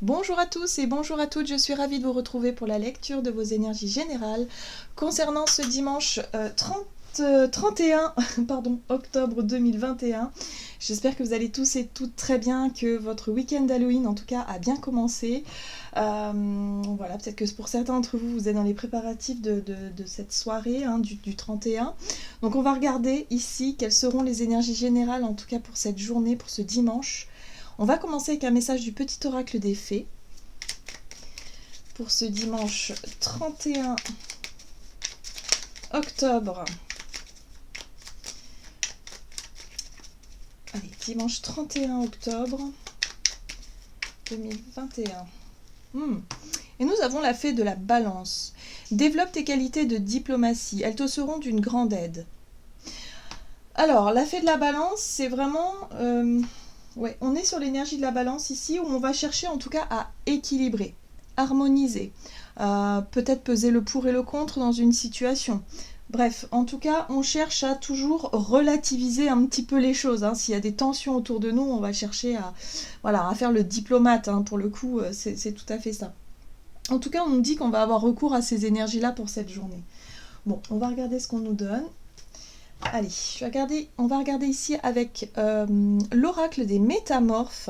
Bonjour à tous et bonjour à toutes, je suis ravie de vous retrouver pour la lecture de vos énergies générales concernant ce dimanche 31 octobre 2021. J'espère que vous allez tous et toutes très bien, que votre week-end d'Halloween en tout cas a bien commencé. Voilà, peut-être que pour certains d'entre vous, vous êtes dans les préparatifs de cette soirée du 31. Donc on va regarder ici quelles seront les énergies générales en tout cas pour cette journée, pour ce dimanche. On va commencer avec un message du petit oracle des fées pour ce dimanche 31 octobre. Allez, dimanche 31 octobre 2021. Et nous avons la fée de la balance. Développe tes qualités de diplomatie, elles te seront d'une grande aide. Alors, la fée de la balance, c'est vraiment... ouais, on est sur l'énergie de la balance ici, où on va chercher en tout cas à équilibrer, harmoniser, peut-être peser le pour et le contre dans une situation. Bref, en tout cas, on cherche à toujours relativiser un petit peu les choses. S'il y a des tensions autour de nous, on va chercher à faire le diplomate. Pour le coup, c'est tout à fait ça. En tout cas, on nous dit qu'on va avoir recours à ces énergies-là pour cette journée. Bon, on va regarder ce qu'on nous donne. Allez, on va regarder ici avec l'oracle des métamorphes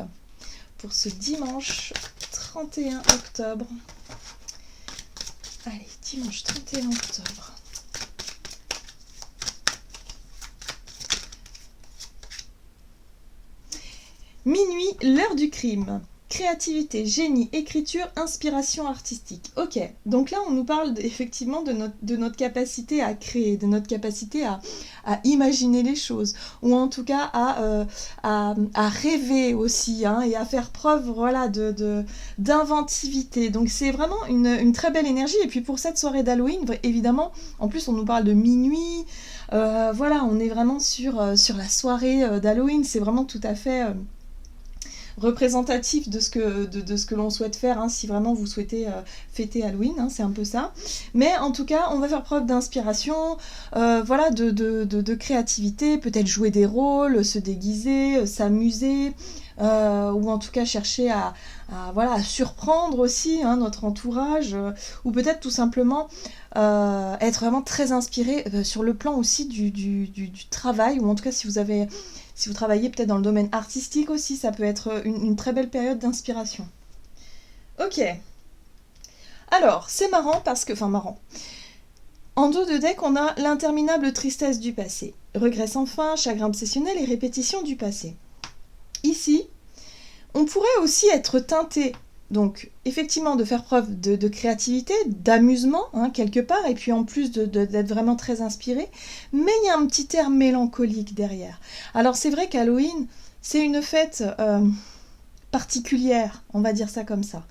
pour ce dimanche 31 octobre. Allez, dimanche 31 octobre. Minuit, l'heure du crime. Créativité, génie, écriture, inspiration artistique. Ok, donc là on nous parle effectivement de notre capacité à créer, de notre capacité à imaginer les choses, ou en tout cas à rêver aussi, et à faire preuve d'inventivité. Donc c'est vraiment une très belle énergie. Et puis pour cette soirée d'Halloween, évidemment, en plus on nous parle de minuit, on est vraiment sur la soirée d'Halloween, c'est vraiment tout à fait... représentatif de ce que l'on souhaite faire, si vraiment vous souhaitez fêter Halloween, c'est un peu ça. Mais en tout cas, on va faire preuve d'inspiration, de créativité, peut-être jouer des rôles, se déguiser, s'amuser, ou en tout cas chercher à surprendre aussi notre entourage, ou peut-être tout simplement être vraiment très inspiré sur le plan aussi du travail, ou en tout cas si vous travaillez peut-être dans le domaine artistique aussi, ça peut être une très belle période d'inspiration. Ok. Alors, c'est marrant parce que... Enfin, marrant. En dos de deck, on a l'interminable tristesse du passé. Regret sans fin, chagrin obsessionnel et répétition du passé. Ici, on pourrait aussi être teinté, donc effectivement de faire preuve de créativité, d'amusement, quelque part, et puis en plus d'être vraiment très inspiré, mais il y a un petit air mélancolique derrière. Alors c'est vrai qu'Halloween, c'est une fête particulière, on va dire ça comme ça.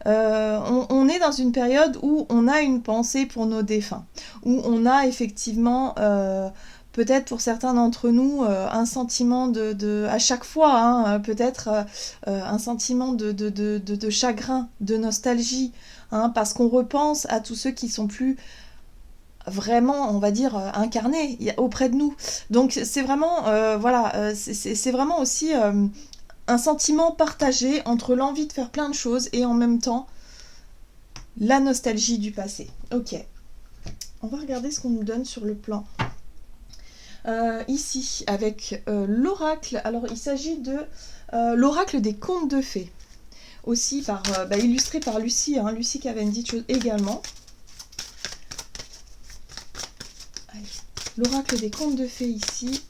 On est dans une période où on a une pensée pour nos défunts, où on a effectivement... peut-être pour certains d'entre nous, un sentiment à chaque fois, peut-être un sentiment de chagrin, de nostalgie, parce qu'on repense à tous ceux qui sont plus vraiment, on va dire, incarnés auprès de nous. Donc c'est vraiment, c'est vraiment aussi un sentiment partagé entre l'envie de faire plein de choses et en même temps la nostalgie du passé. Ok, on va regarder ce qu'on nous donne sur le plan. Ici, avec l'oracle. Alors, il s'agit de l'oracle des contes de fées. Aussi illustré par Lucie, Lucie Cavendish également. Allez, l'oracle des contes de fées ici,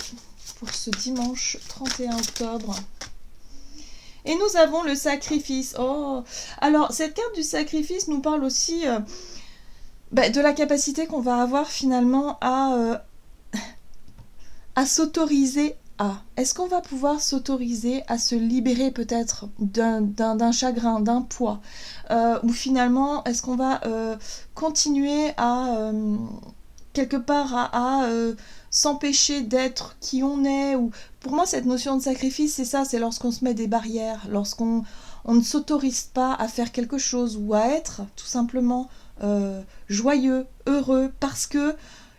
pour ce dimanche 31 octobre. Et nous avons le sacrifice. Oh, alors, cette carte du sacrifice nous parle aussi de la capacité qu'on va avoir finalement à s'autoriser à. Est-ce qu'on va pouvoir s'autoriser à se libérer peut-être d'un chagrin, d'un poids, ou finalement est-ce qu'on va continuer à quelque part à s'empêcher d'être qui on est, ou pour moi cette notion de sacrifice c'est ça, c'est lorsqu'on se met des barrières, lorsqu'on ne s'autorise pas à faire quelque chose ou à être tout simplement joyeux, heureux, parce que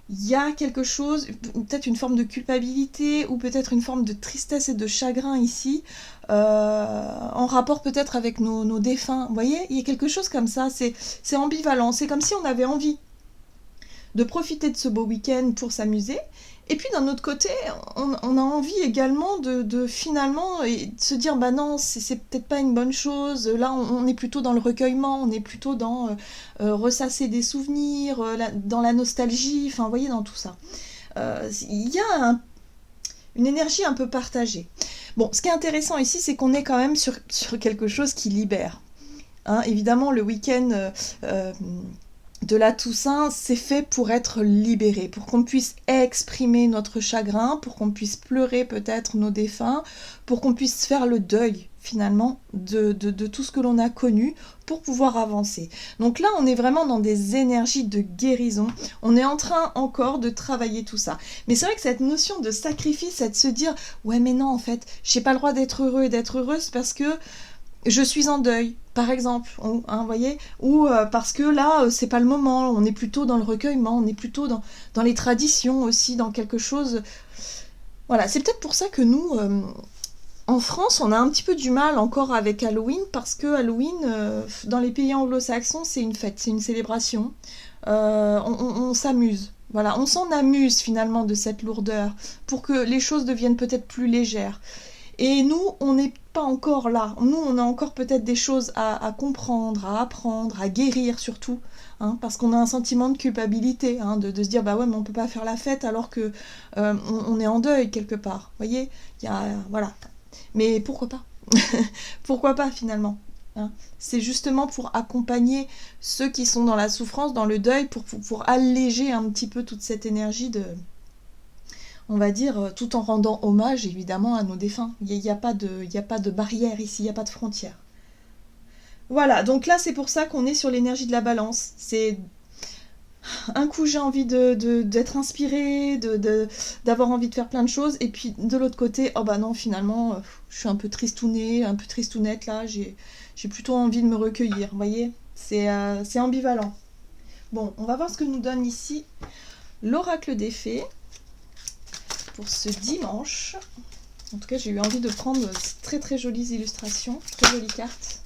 il y a quelque chose, peut-être une forme de culpabilité ou peut-être une forme de tristesse et de chagrin ici, en rapport peut-être avec nos défunts. Vous voyez, il y a quelque chose comme ça, c'est ambivalent. C'est comme si on avait envie de profiter de ce beau week-end pour s'amuser. Et puis d'un autre côté, on a envie également de finalement se dire bah non, c'est peut-être pas une bonne chose. Là, on est plutôt dans le recueillement, on est plutôt dans ressasser des souvenirs, dans la nostalgie, enfin, vous voyez, dans tout ça. Il y a une énergie un peu partagée. Bon, ce qui est intéressant ici, c'est qu'on est quand même sur quelque chose qui libère. Hein, évidemment, le week-end de la Toussaint, c'est fait pour être libéré, pour qu'on puisse exprimer notre chagrin, pour qu'on puisse pleurer peut-être nos défunts, pour qu'on puisse faire le deuil finalement de tout ce que l'on a connu pour pouvoir avancer. Donc là, on est vraiment dans des énergies de guérison. On est en train encore de travailler tout ça. Mais c'est vrai que cette notion de sacrifice, c'est de se dire « Ouais, mais non, en fait, j'ai pas le droit d'être heureux et d'être heureuse parce que je suis en deuil, par exemple, hein, voyez, ou parce que là, c'est pas le moment, on est plutôt dans le recueillement, on est plutôt dans les traditions aussi, dans quelque chose... Voilà, c'est peut-être pour ça que nous, en France, on a un petit peu du mal encore avec Halloween, parce que Halloween, dans les pays anglo-saxons, c'est une fête, c'est une célébration. On s'amuse. Voilà, on s'en amuse finalement de cette lourdeur, pour que les choses deviennent peut-être plus légères. Et nous, on n'est pas encore là. Nous, on a encore peut-être des choses à comprendre, à apprendre, à guérir surtout. Hein, parce qu'on a un sentiment de culpabilité, hein, de se dire, bah ouais, mais on peut pas faire la fête alors que on est en deuil quelque part. Vous voyez, voilà. Mais pourquoi pas? Pourquoi pas finalement, hein? C'est justement pour accompagner ceux qui sont dans la souffrance, dans le deuil, pour alléger un petit peu toute cette énergie de... On va dire, tout en rendant hommage évidemment à nos défunts. Il n'y a pas de barrière ici, il n'y a pas de frontière. Voilà, donc là c'est pour ça qu'on est sur l'énergie de la balance. C'est un coup j'ai envie d'être inspirée, d'avoir envie de faire plein de choses, et puis de l'autre côté, oh bah non finalement, je suis un peu tristounée, un peu tristounette là, j'ai plutôt envie de me recueillir, vous voyez, c'est ambivalent. Bon, on va voir ce que nous donne ici l'oracle des fées pour ce dimanche. En tout cas, j'ai eu envie de prendre très très jolies illustrations, très jolies cartes.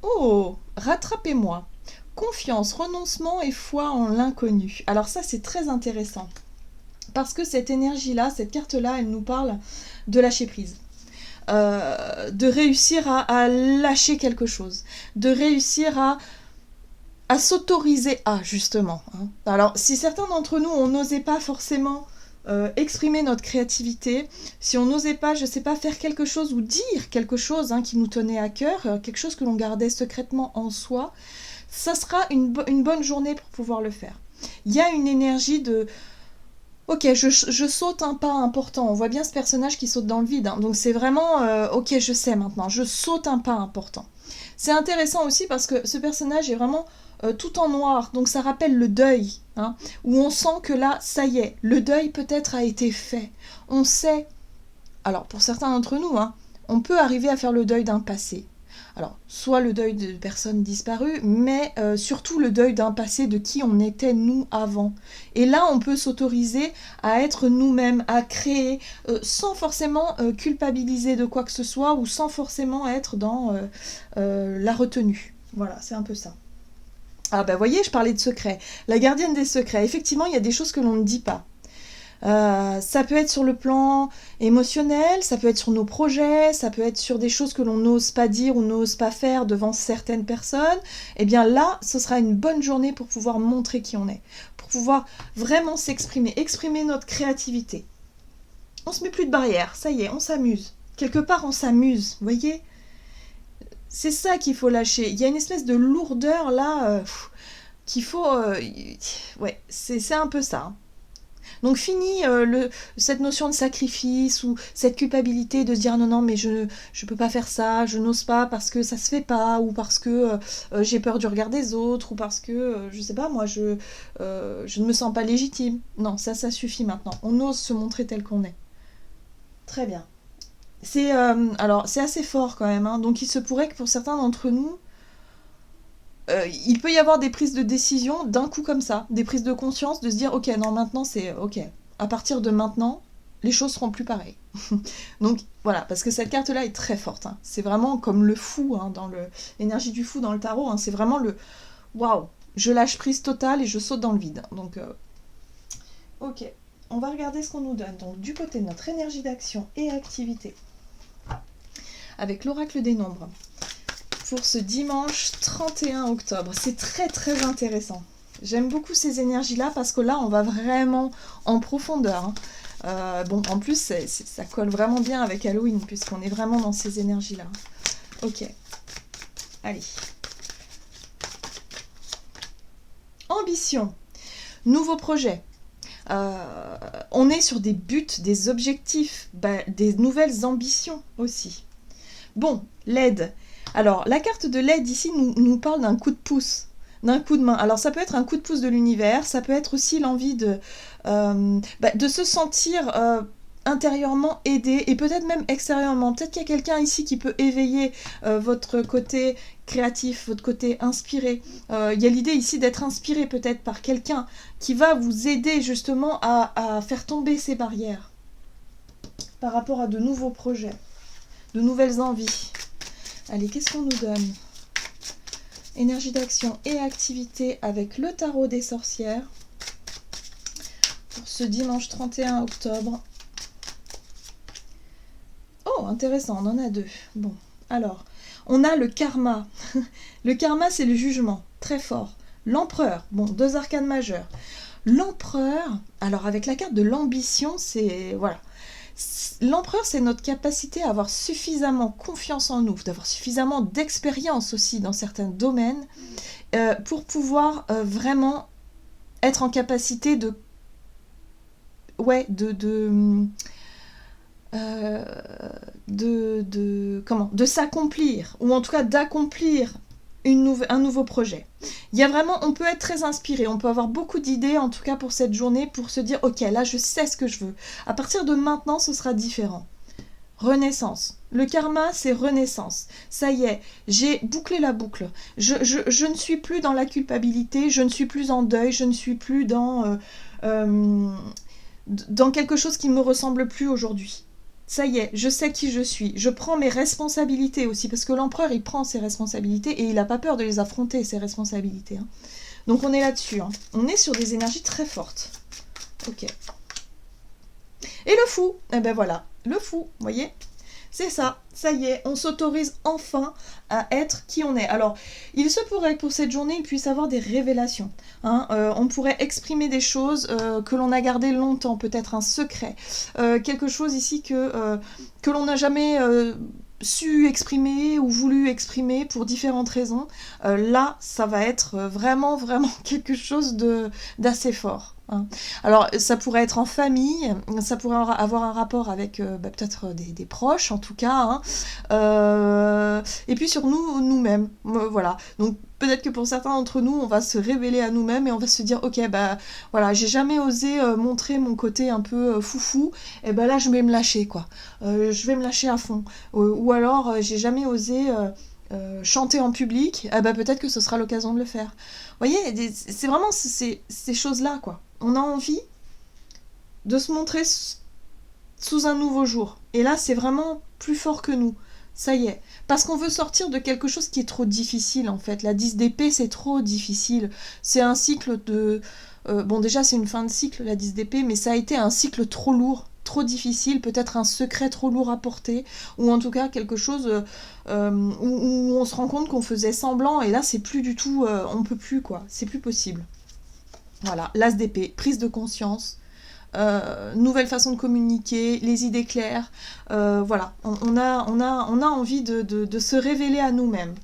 Oh, rattrapez-moi. Confiance, renoncement et foi en l'inconnu. Alors ça, c'est très intéressant. Parce que cette énergie-là, cette carte-là, elle nous parle de lâcher prise. De réussir à lâcher quelque chose. De réussir à s'autoriser à, justement. Hein. Alors, si certains d'entre nous, on n'osait pas forcément exprimer notre créativité, si on n'osait pas, je sais pas, faire quelque chose ou dire quelque chose hein, qui nous tenait à cœur, quelque chose que l'on gardait secrètement en soi, ça sera une bonne journée pour pouvoir le faire. Il y a une énergie de ok, je saute un pas important. On voit bien ce personnage qui saute dans le vide. Hein. Donc c'est vraiment ok, je sais maintenant. Je saute un pas important. C'est intéressant aussi parce que ce personnage est vraiment tout en noir. Donc ça rappelle le deuil. Hein, où on sent que là, ça y est, le deuil peut-être a été fait. On sait. Alors pour certains d'entre nous, hein, on peut arriver à faire le deuil d'un passé. Alors, soit le deuil de personnes disparues, mais surtout le deuil d'un passé de qui on était nous avant. Et là, on peut s'autoriser à être nous-mêmes, à créer, sans forcément culpabiliser de quoi que ce soit, ou sans forcément être dans la retenue. Voilà, c'est un peu ça. Ah bah voyez, je parlais de secrets. La gardienne des secrets, effectivement, il y a des choses que l'on ne dit pas. Ça peut être sur le plan émotionnel, ça peut être sur nos projets, ça peut être sur des choses que l'on n'ose pas dire ou n'ose pas faire devant certaines personnes. Et bien là, ce sera une bonne journée pour pouvoir montrer qui on est, pour pouvoir vraiment s'exprimer, exprimer notre créativité. On se met plus de barrières, ça y est, on s'amuse. Quelque part, on s'amuse, vous voyez ? C'est ça qu'il faut lâcher. Il y a une espèce de lourdeur là qu'il faut... ouais, c'est un peu ça. Hein. Donc fini cette notion de sacrifice ou cette culpabilité de se dire non mais je peux pas faire ça, je n'ose pas parce que ça se fait pas ou parce que j'ai peur du regard des autres ou parce que je sais pas moi je ne me sens pas légitime. Non, ça suffit maintenant. On ose se montrer tel qu'on est. Très bien. Alors c'est assez fort quand même hein. Donc il se pourrait que pour certains d'entre nous il peut y avoir des prises de décision d'un coup comme ça, des prises de conscience, de se dire ok, non, maintenant c'est ok, à partir de maintenant, les choses seront plus pareilles. Donc voilà, parce que cette carte-là est très forte, hein. C'est vraiment comme le fou, hein, dans l'énergie du fou dans le tarot, hein. C'est vraiment le waouh, je lâche prise totale et je saute dans le vide. Donc ok, on va regarder ce qu'on nous donne. Donc du côté de notre énergie d'action et activité, avec l'oracle des nombres, pour ce dimanche 31 octobre. C'est très très intéressant. J'aime beaucoup ces énergies-là parce que là, on va vraiment en profondeur, hein. Bon, en plus, ça colle vraiment bien avec Halloween, puisqu'on est vraiment dans ces énergies-là. Ok. Allez. Ambition. Nouveau projet. On est sur des buts, des objectifs, des nouvelles ambitions aussi. Bon, l'aide. Alors, la carte de l'aide ici nous parle d'un coup de pouce, d'un coup de main. Alors, ça peut être un coup de pouce de l'univers, ça peut être aussi l'envie de se sentir intérieurement aidé et peut-être même extérieurement. Peut-être qu'il y a quelqu'un ici qui peut éveiller votre côté créatif, votre côté inspiré. Il y a l'idée ici d'être inspiré peut-être par quelqu'un qui va vous aider justement à faire tomber ces barrières par rapport à de nouveaux projets, de nouvelles envies. Allez, qu'est-ce qu'on nous donne? Énergie d'action et activité avec le tarot des sorcières pour ce dimanche 31 octobre. Oh, intéressant, on en a deux. Bon, alors, on a le karma. Le karma, c'est le jugement, très fort. L'empereur, bon, 2 arcanes majeures. L'empereur, alors avec la carte de l'ambition, c'est... Voilà. L'empereur, c'est notre capacité à avoir suffisamment confiance en nous, d'avoir suffisamment d'expérience aussi dans certains domaines pour pouvoir vraiment être en capacité de s'accomplir, ou en tout cas d'accomplir un nouveau projet. Il y a vraiment, on peut être très inspiré, on peut avoir beaucoup d'idées, en tout cas pour cette journée, pour se dire, ok, là je sais ce que je veux. À partir de maintenant, ce sera différent. Renaissance. Le karma, c'est renaissance. Ça y est, j'ai bouclé la boucle. Je ne suis plus dans la culpabilité, je ne suis plus en deuil, je ne suis plus dans quelque chose qui ne me ressemble plus aujourd'hui. Ça y est, je sais qui je suis. Je prends mes responsabilités aussi, parce que l'empereur, il prend ses responsabilités et il n'a pas peur de les affronter, ses responsabilités, hein. Donc on est là-dessus, hein. On est sur des énergies très fortes. Ok. Et le fou, eh ben voilà, le fou, vous voyez, c'est ça y est, on s'autorise enfin à être qui on est. Alors, il se pourrait que pour cette journée, il puisse avoir des révélations, hein. On pourrait exprimer des choses que l'on a gardées longtemps, peut-être un secret, quelque chose ici que l'on n'a jamais su exprimer ou voulu exprimer pour différentes raisons. Là, ça va être vraiment, vraiment quelque chose d'assez fort, hein. Alors, ça pourrait être en famille, ça pourrait avoir un rapport avec peut-être des proches, en tout cas, hein. Et puis sur nous-mêmes, voilà. Donc, peut-être que pour certains d'entre nous, on va se révéler à nous-mêmes et on va se dire, ok, voilà, j'ai jamais osé montrer mon côté un peu foufou, et là, je vais me lâcher, quoi. Je vais me lâcher à fond. Ou alors, j'ai jamais osé... chanter en public, peut-être que ce sera l'occasion de le faire. Vous voyez, c'est vraiment ces choses-là, quoi. On a envie de se montrer sous un nouveau jour. Et là, c'est vraiment plus fort que nous. Ça y est. Parce qu'on veut sortir de quelque chose qui est trop difficile, en fait. La 10 d'épée, c'est trop difficile. C'est un cycle de... bon, déjà, c'est une fin de cycle, la 10 d'épée, mais ça a été un cycle trop lourd, trop difficile, peut-être un secret trop lourd à porter, ou en tout cas quelque chose où on se rend compte qu'on faisait semblant, et là, c'est plus du tout... on peut plus, quoi. C'est plus possible. Voilà, l'as d'épée, prise de conscience, nouvelle façon de communiquer, les idées claires, voilà, on a envie de se révéler à nous-mêmes.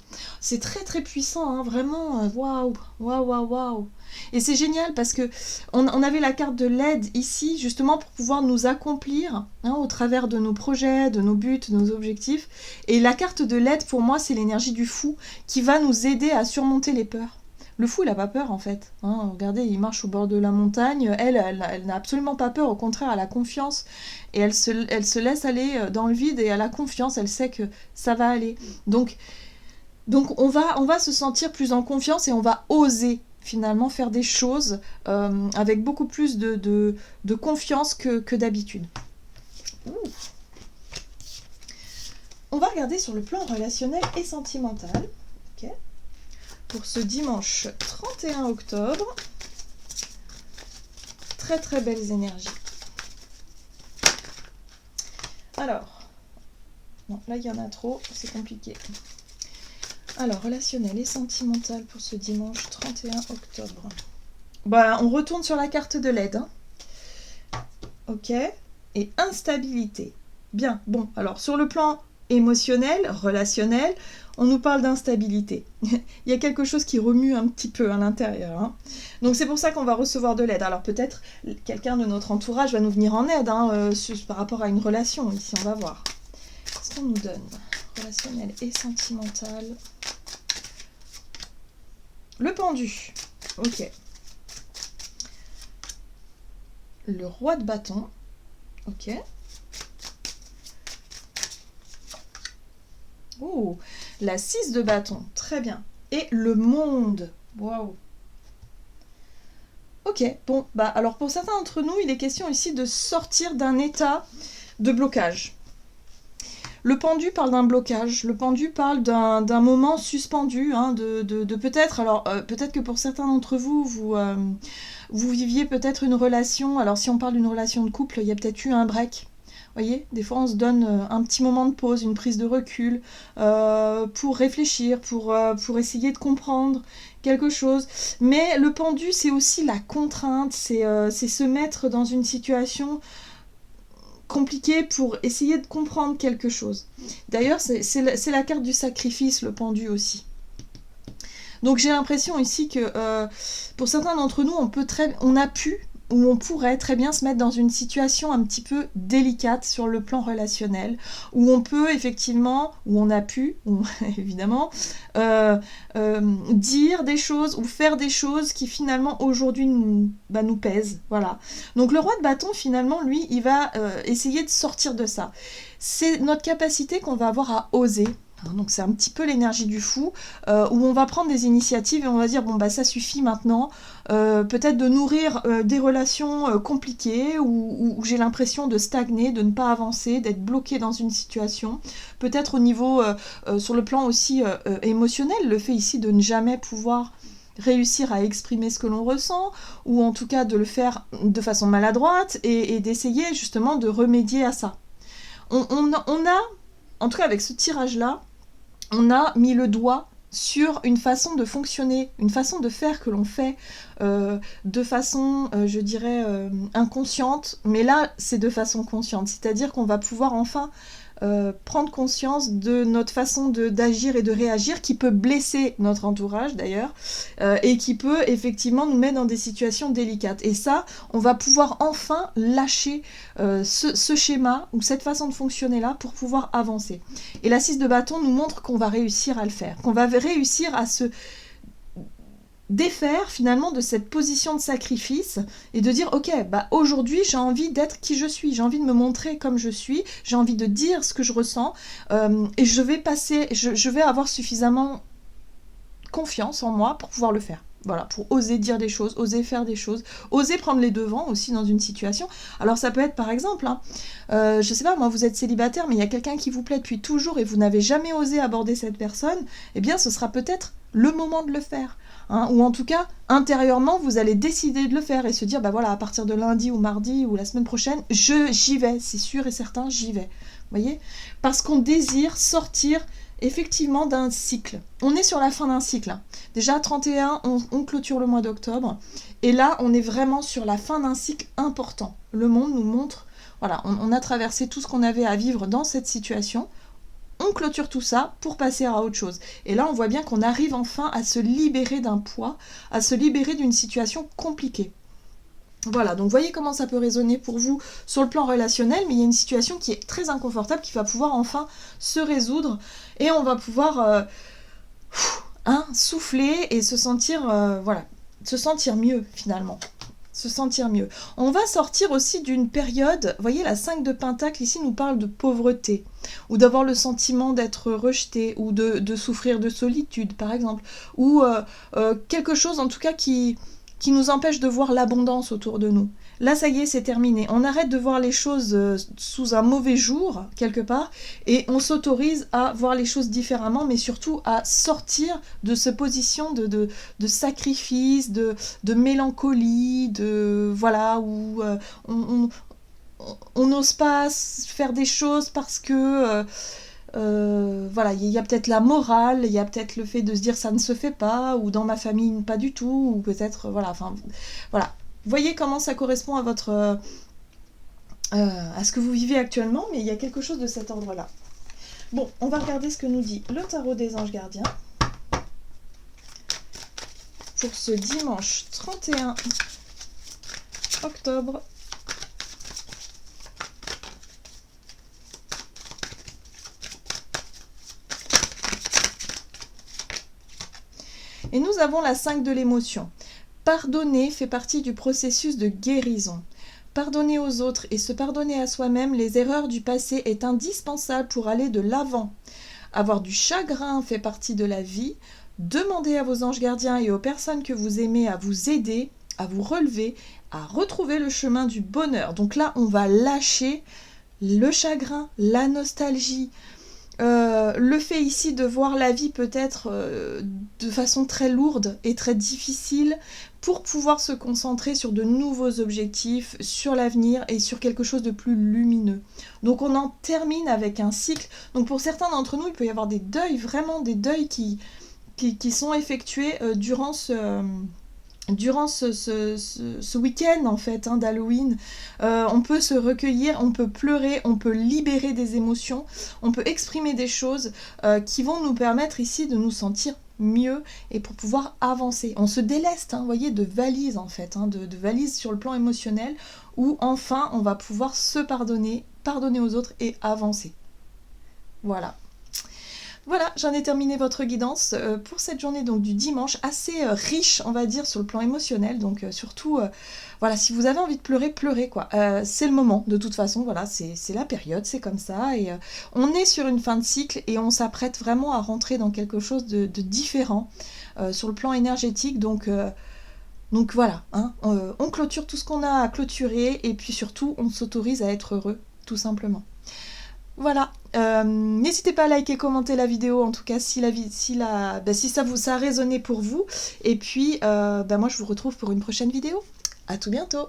C'est très très puissant, hein, vraiment, waouh, waouh, waouh, waouh. Et c'est génial parce que on avait la carte de l'aide ici, justement pour pouvoir nous accomplir, hein, au travers de nos projets, de nos buts, de nos objectifs. Et la carte de l'aide, pour moi, c'est l'énergie du fou qui va nous aider à surmonter les peurs. Le fou, il n'a pas peur, en fait, hein. Regardez, il marche au bord de la montagne. Elle n'a absolument pas peur. Au contraire, elle a confiance. Et elle se laisse aller dans le vide et elle a confiance. Elle sait que ça va aller. Donc, Donc on va se sentir plus en confiance et on va oser finalement faire des choses avec beaucoup plus de confiance que d'habitude. On va regarder sur le plan relationnel et sentimental. Okay. Pour ce dimanche 31 octobre. Très très belles énergies. Alors, non, là il y en a trop, c'est compliqué. Alors, relationnel et sentimental pour ce dimanche 31 octobre. Bah, on retourne sur la carte de l'aide. Hein. Ok. Et instabilité. Bien, bon, alors sur le plan émotionnel, relationnel, on nous parle d'instabilité. Il y a quelque chose qui remue un petit peu à l'intérieur. Hein. Donc c'est pour ça qu'on va recevoir de l'aide. Alors peut-être quelqu'un de notre entourage va nous venir en aide par rapport à une relation. Ici, on va voir. Qu'est-ce qu'on nous donne? Relationnel et sentimental. Le pendu. Ok. Le roi de bâton. Ok. Oh, la 6 de bâton, très bien. Et le monde, waouh. Ok, bon, bah alors pour certains d'entre nous, il est question ici de sortir d'un état de blocage. Le pendu parle d'un blocage, le pendu parle d'un moment suspendu, hein, de peut-être, alors peut-être que pour certains d'entre vous, vous viviez peut-être une relation, alors si on parle d'une relation de couple, il y a peut-être eu un break. Vous voyez, des fois on se donne un petit moment de pause, une prise de recul pour réfléchir, pour essayer de comprendre quelque chose. Mais le pendu, c'est aussi la contrainte, c'est se mettre dans une situation compliquée pour essayer de comprendre quelque chose. D'ailleurs, c'est la carte du sacrifice, le pendu aussi. Donc j'ai l'impression ici que pour certains d'entre nous, on pourrait très bien se mettre dans une situation un petit peu délicate sur le plan relationnel, où on peut effectivement, où on a pu, évidemment, dire des choses ou faire des choses qui finalement aujourd'hui nous pèsent. Voilà. Donc le roi de bâton, finalement, lui, il va essayer de sortir de ça. C'est notre capacité qu'on va avoir à oser. Donc c'est un petit peu l'énergie du fou, où on va prendre des initiatives et on va dire bon bah ça suffit maintenant, peut-être de nourrir des relations compliquées où j'ai l'impression de stagner, de ne pas avancer, d'être bloqué dans une situation, peut-être au niveau sur le plan aussi émotionnel, le fait ici de ne jamais pouvoir réussir à exprimer ce que l'on ressent, ou en tout cas de le faire de façon maladroite et d'essayer justement de remédier à ça. On a, en tout cas avec ce tirage-là, on a mis le doigt sur une façon de fonctionner, une façon de faire que l'on fait de façon, je dirais, inconsciente, mais là, c'est de façon consciente, c'est-à-dire qu'on va pouvoir enfin prendre conscience de notre façon d'agir et de réagir qui peut blesser notre entourage d'ailleurs et qui peut effectivement nous mettre dans des situations délicates. Et ça, on va pouvoir enfin lâcher ce schéma ou cette façon de fonctionner là pour pouvoir avancer. Et la 6 de bâton nous montre qu'on va réussir à le faire, qu'on va réussir à se défaire finalement de cette position de sacrifice et de dire ok, bah aujourd'hui j'ai envie d'être qui je suis, j'ai envie de me montrer comme je suis, j'ai envie de dire ce que je ressens et je vais avoir suffisamment confiance en moi pour pouvoir le faire. Voilà, pour oser dire des choses, oser faire des choses, oser prendre les devants aussi dans une situation. Alors ça peut être par exemple, je sais pas, moi vous êtes célibataire mais il y a quelqu'un qui vous plaît depuis toujours et vous n'avez jamais osé aborder cette personne, eh bien ce sera peut-être le moment de le faire. Ou en tout cas, intérieurement, vous allez décider de le faire et se dire, bah voilà, à partir de lundi ou mardi ou la semaine prochaine, j'y vais, c'est sûr et certain, j'y vais. Vous voyez ? Parce qu'on désire sortir effectivement d'un cycle. On est sur la fin d'un cycle. Déjà, 31, on clôture le mois d'octobre. Et là, on est vraiment sur la fin d'un cycle important. Le monde nous montre, voilà, on a traversé tout ce qu'on avait à vivre dans cette situation. On clôture tout ça pour passer à autre chose. Et là, on voit bien qu'on arrive enfin à se libérer d'un poids, à se libérer d'une situation compliquée. Voilà, donc voyez comment ça peut résonner pour vous sur le plan relationnel, mais il y a une situation qui est très inconfortable, qui va pouvoir enfin se résoudre, et on va pouvoir souffler et se sentir mieux finalement. se sentir mieux. On va sortir aussi d'une période, vous voyez la 5 de Pentacle ici nous parle de pauvreté, ou d'avoir le sentiment d'être rejeté, ou de souffrir de solitude par exemple, ou quelque chose en tout cas qui nous empêche de voir l'abondance autour de nous. Là, ça y est, c'est terminé. On arrête de voir les choses sous un mauvais jour, quelque part, et on s'autorise à voir les choses différemment, mais surtout à sortir de cette position de sacrifice, de mélancolie, voilà, où on n'ose pas faire des choses parce que... voilà, il y a peut-être la morale, il y a peut-être le fait de se dire ça ne se fait pas, ou dans ma famille pas du tout, ou peut-être, voilà, enfin, voilà. Voyez comment ça correspond à votre... à ce que vous vivez actuellement, mais il y a quelque chose de cet ordre-là. Bon, on va regarder ce que nous dit le tarot des anges gardiens pour ce dimanche 31 octobre. Et nous avons la 5 de l'émotion. Pardonner fait partie du processus de guérison. Pardonner aux autres et se pardonner à soi-même les erreurs du passé est indispensable pour aller de l'avant. Avoir du chagrin fait partie de la vie. Demandez à vos anges gardiens et aux personnes que vous aimez à vous aider, à vous relever, à retrouver le chemin du bonheur. Donc là, on va lâcher le chagrin, la nostalgie, le fait ici de voir la vie peut-être de façon très lourde et très difficile pour pouvoir se concentrer sur de nouveaux objectifs, sur l'avenir et sur quelque chose de plus lumineux. Donc on en termine avec un cycle. Donc pour certains d'entre nous, il peut y avoir des deuils, vraiment des deuils qui sont effectués durant ce week-end en fait d'Halloween. On peut se recueillir, on peut pleurer, on peut libérer des émotions, on peut exprimer des choses qui vont nous permettre ici de nous sentir mieux et pour pouvoir avancer. On se déleste, vous voyez, de valises en fait, de valises sur le plan émotionnel où enfin on va pouvoir se pardonner aux autres et avancer. Voilà. Voilà, j'en ai terminé votre guidance pour cette journée donc du dimanche, assez riche on va dire sur le plan émotionnel, donc surtout, voilà, si vous avez envie de pleurer, pleurez quoi, c'est le moment de toute façon, voilà, c'est la période, c'est comme ça, et on est sur une fin de cycle et on s'apprête vraiment à rentrer dans quelque chose de différent sur le plan énergétique, donc voilà, on clôture tout ce qu'on a à clôturer et puis surtout on s'autorise à être heureux, tout simplement. Voilà, n'hésitez pas à liker, commenter la vidéo, en tout cas si ça a résonné pour vous. Et puis, moi je vous retrouve pour une prochaine vidéo. À tout bientôt.